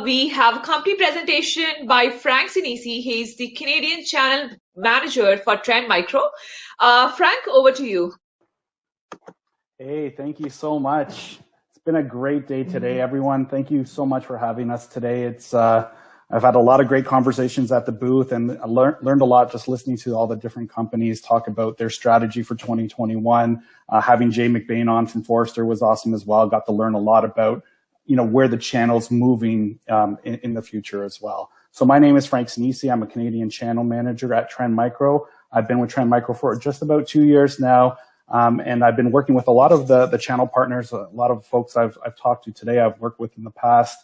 we have a company presentation by Frank Sinisi. He's the Canadian channel manager for Trend Micro. Frank, over to you. Hey, thank you so much. It's been a great day today, everyone. Thank you so much for having us today. I've had a lot of great conversations at the booth, and I learned a lot just listening to all the different companies talk about their strategy for 2021. Having Jay McBain on from Forrester was awesome as well. Got to learn a lot about where the channel's moving in the future as well. So my name is Frank Sinisi. I'm a Canadian channel manager at Trend Micro. I've been with Trend Micro for just about 2 years now. And I've been working with a lot of the channel partners, a lot of folks I've talked to today, I've worked with in the past,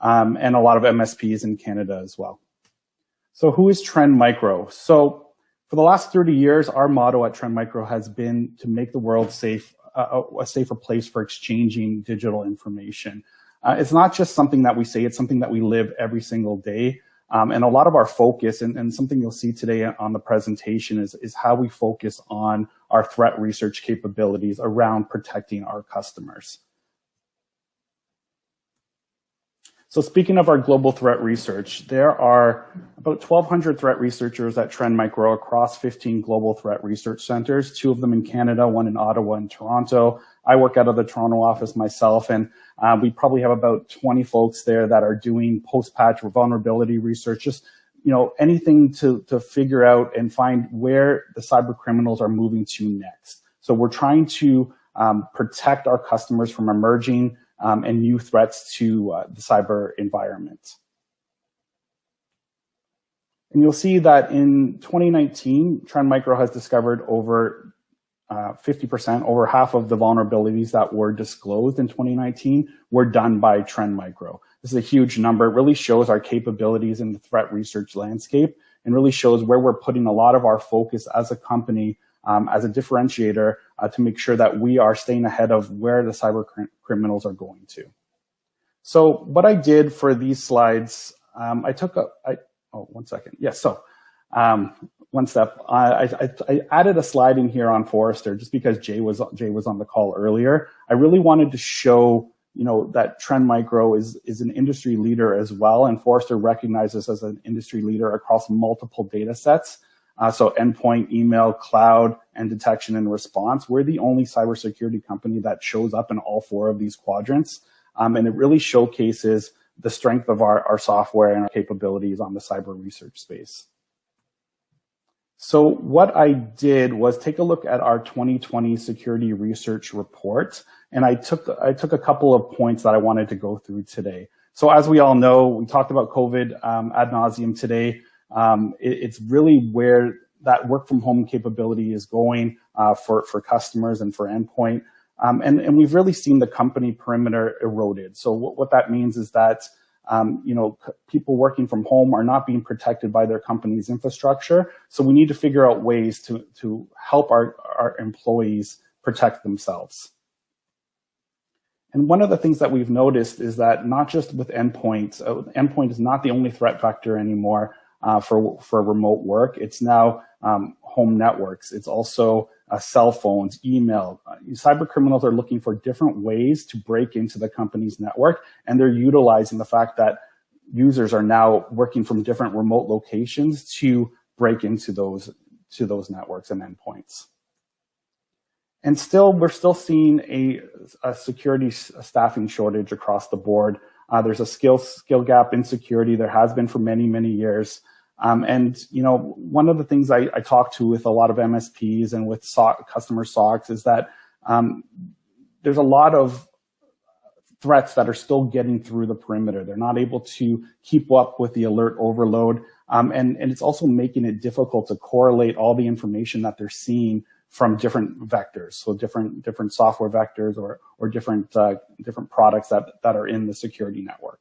and a lot of MSPs in Canada as well. So who is Trend Micro? So for the last 30 years, our motto at Trend Micro has been to make the world safe, a safer place for exchanging digital information. It's not just something that we say, it's something that we live every single day. And a lot of our focus, and something you'll see today on the presentation, is how we focus on our threat research capabilities around protecting our customers. So speaking of our global threat research, there are about 1,200 threat researchers at Trend Micro across 15 global threat research centers, 2 of them in Canada, 1 in Ottawa and Toronto. I work out of the Toronto office myself, and we probably have about 20 folks there that are doing post-patch vulnerability research, just anything to figure out and find where the cyber criminals are moving to next. So we're trying to protect our customers from emerging and new threats to the cyber environment. And you'll see that in 2019, Trend Micro has discovered over 50%, over half of the vulnerabilities that were disclosed in 2019 were done by Trend Micro. This is a huge number. It really shows our capabilities in the threat research landscape and really shows where we're putting a lot of our focus as a company, as a differentiator, to make sure that we are staying ahead of where the cyber criminals are going to. So what I did for these slides, one second. Yes, so one step. I added a slide in here on Forrester just because Jay was on the call earlier. I really wanted to show that Trend Micro is an industry leader as well, and Forrester recognizes us as an industry leader across multiple data sets. So endpoint, email, cloud, and detection and response. We're the only cybersecurity company that shows up in all 4 of these quadrants. And it really showcases the strength of our software and our capabilities on the cyber research space. So what I did was take a look at our 2020 security research report, and I took a couple of points that I wanted to go through today. So as we all know, we talked about COVID ad nauseum today. It's really where that work from home capability is going for customers and for endpoint. And we've really seen the company perimeter eroded. So what that means is that people working from home are not being protected by their company's infrastructure. So we need to figure out ways to help our employees protect themselves. And one of the things that we've noticed is that not just with endpoints, endpoint is not the only threat vector anymore for remote work. It's now home networks. It's also cell phones, email. Cyber criminals are looking for different ways to break into the company's network, and they're utilizing the fact that users are now working from different remote locations to break into those networks and endpoints. And we're still seeing a security staffing shortage across the board. There's a skill gap in security. There has been for many, many years. And one of the things I talk to with a lot of MSPs and with customer SOCs is that there's a lot of threats that are still getting through the perimeter. They're not able to keep up with the alert overload. And it's also making it difficult to correlate all the information that they're seeing from different vectors, so different software vectors or different products that are in the security network.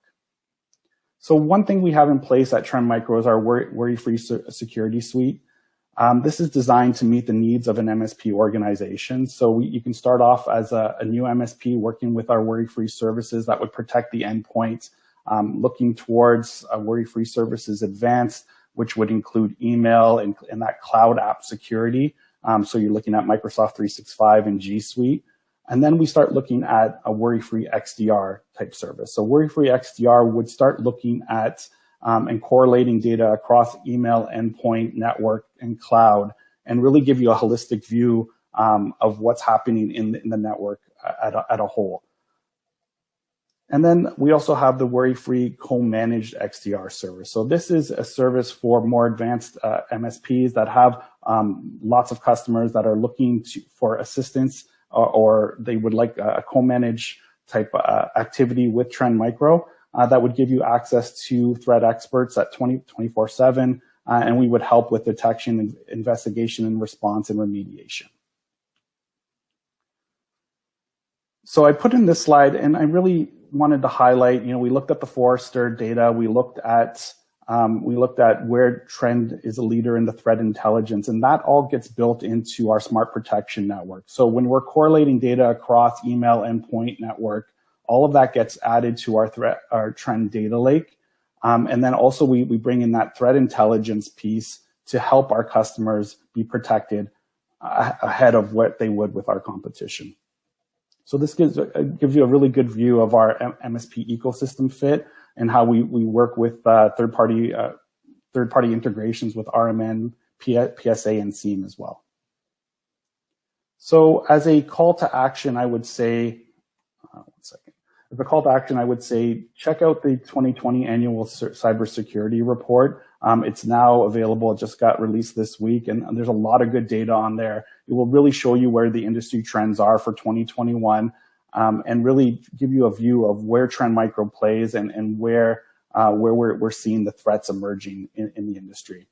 So one thing we have in place at Trend Micro is our Worry-Free Security Suite. This is designed to meet the needs of an MSP organization. So you can start off as a new MSP working with our Worry-Free services that would protect the endpoint, looking towards Worry-Free Services Advanced, which would include email and that cloud app security. So you're looking at Microsoft 365 and G Suite. And then we start looking at a worry-free XDR type service. So worry-free XDR would start looking at and correlating data across email, endpoint, network, and cloud, and really give you a holistic view of what's happening in the network at a whole. And then we also have the worry-free co-managed XDR service. So this is a service for more advanced MSPs that have lots of customers that are looking for assistance, or they would like a co-managed type activity with Trend Micro that would give you access to threat experts at 24/7, and we would help with detection, investigation, and response and remediation. So I put in this slide, and I really wanted to highlight, we looked at the Forrester data, we looked at where Trend is a leader in the threat intelligence, and that all gets built into our smart protection network. So when we're correlating data across email, endpoint, network, all of that gets added to our Trend data lake. And then also we bring in that threat intelligence piece to help our customers be protected ahead of what they would with our competition. So this gives you a really good view of our MSP ecosystem fit and how we work with third-party integrations with RMN, PSA, and SIEM as well. So as a call to action, I would say, As a call to action, I would say check out the 2020 annual cybersecurity report. It's now available. It just got released this week, and there's a lot of good data on there. It will really show you where the industry trends are for 2021, and really give you a view of where Trend Micro plays and where we're seeing the threats emerging in the industry.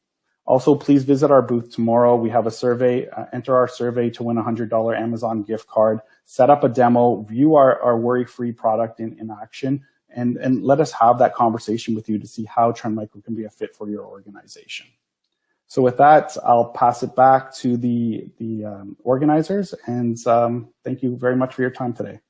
Also, please visit our booth tomorrow. We have a survey. Enter our survey to win a $100 Amazon gift card. Set up a demo. View our worry-free product in action, and let us have that conversation with you to see how Trend Micro can be a fit for your organization. So with that, I'll pass it back to the organizers, and thank you very much for your time today.